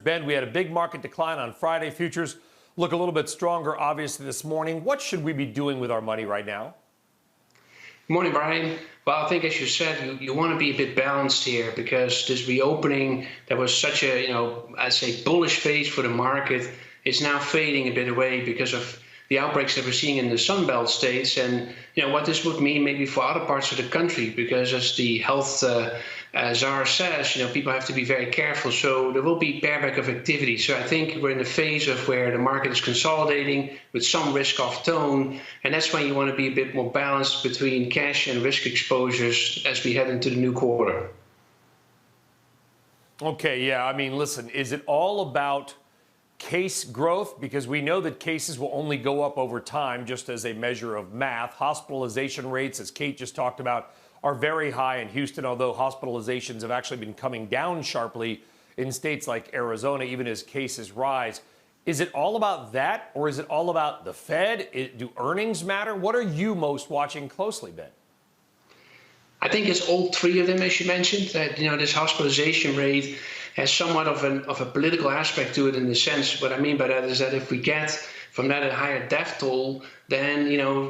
Ben, we had a big market decline on Friday. Futures look a little bit stronger, obviously, this morning. What should we be doing with our money right now? Good morning, Brian. Well, I think, as you said, you want to be a bit balanced here because this reopening that was such a, I'd say bullish phase for the market is now fading a bit away because of the outbreaks that we're seeing in the Sunbelt states, and what this would mean maybe for other parts of the country, because as the health czar says, people have to be very careful. So there will be bareback of activity. So I think we're in a phase of where the market is consolidating with some risk-off tone, and that's when you want to be a bit more balanced between cash and risk exposures as we head into the new quarter. Okay, yeah, I mean, listen, is it all about case growth? Because we know that cases will only go up over time, just as a measure of math. Hospitalization rates, as Kate just talked about, are very high in Houston, although hospitalizations have actually been coming down sharply in states like Arizona, even as cases rise. Is it all about that, or is it all about the Fed? Do earnings matter? What are you most watching closely, Ben? I think it's all three of them, as you mentioned. That this hospitalization rate has somewhat of a political aspect to it, in the sense, what I mean by that is that if we get from that a higher death toll, then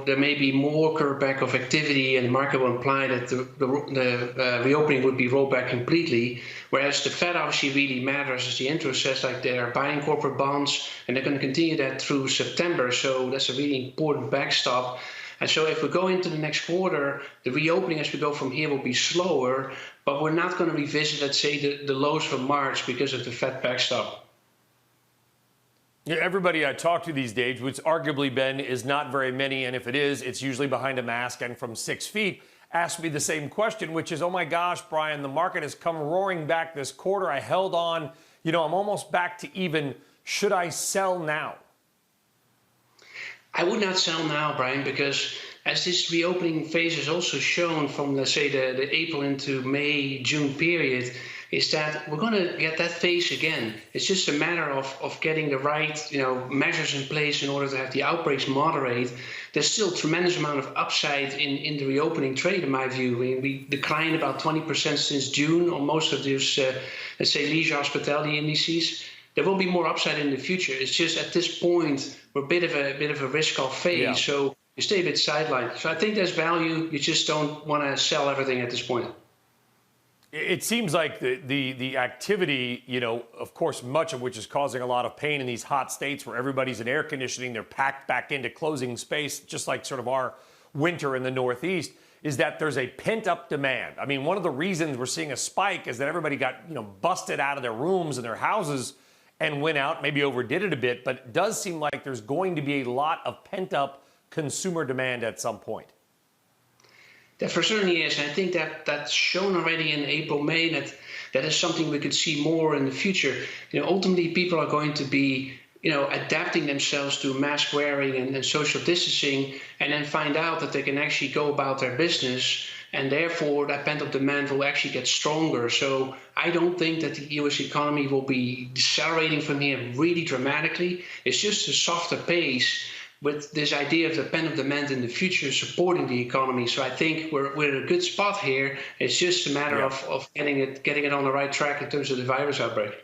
there may be more curveback of activity, and the market will imply that the reopening would be rolled back completely. Whereas the Fed obviously really matters, as the intro says, like they are buying corporate bonds, and they're going to continue that through September. So that's a really important backstop. And so if we go into the next quarter, the reopening as we go from here will be slower, but we're not going to revisit, let's say, the lows from March because of the Fed backstop. Yeah, everybody I talk to these days, which arguably, Ben, is not very many, and if it is, it's usually behind a mask and from 6 feet, asked me the same question, which is, oh my gosh, Brian, the market has come roaring back this quarter. I held on. I'm almost back to even. Should I sell now? I would not sell now, Brian, because as this reopening phase is also shown from, let's say, the April into May, June period, is that we're going to get that phase again. It's just a matter of getting the right, measures in place in order to have the outbreaks moderate. There's still a tremendous amount of upside in the reopening trade, in my view. I mean, we declined about 20% since June on most of those, let's say, leisure hospitality indices. There will be more upside in the future. It's just at this point we're a bit of a risk-off phase, yeah. So you stay a bit sidelined. So I think there's value. You just don't want to sell everything at this point. It seems like the activity, of course, much of which is causing a lot of pain in these hot states where everybody's in air conditioning, they're packed back into closing space, just like sort of our winter in the Northeast, is that there's a pent-up demand. I mean, one of the reasons we're seeing a spike is that everybody got, busted out of their rooms and their houses and went out, maybe overdid it a bit, but it does seem like there's going to be a lot of pent-up consumer demand at some point. That for certainly is. And I think that's shown already in April, May, that is something we could see more in the future. Ultimately, people are going to be, adapting themselves to mask wearing and social distancing, and then find out that they can actually go about their business, and therefore that pent-up demand will actually get stronger. So I don't think that the U.S. economy will be decelerating from here really dramatically. It's just a softer pace, with this idea of the pent-up demand in the future supporting the economy. So I think we're in a good spot here. It's just a matter of getting it on the right track in terms of the virus outbreak.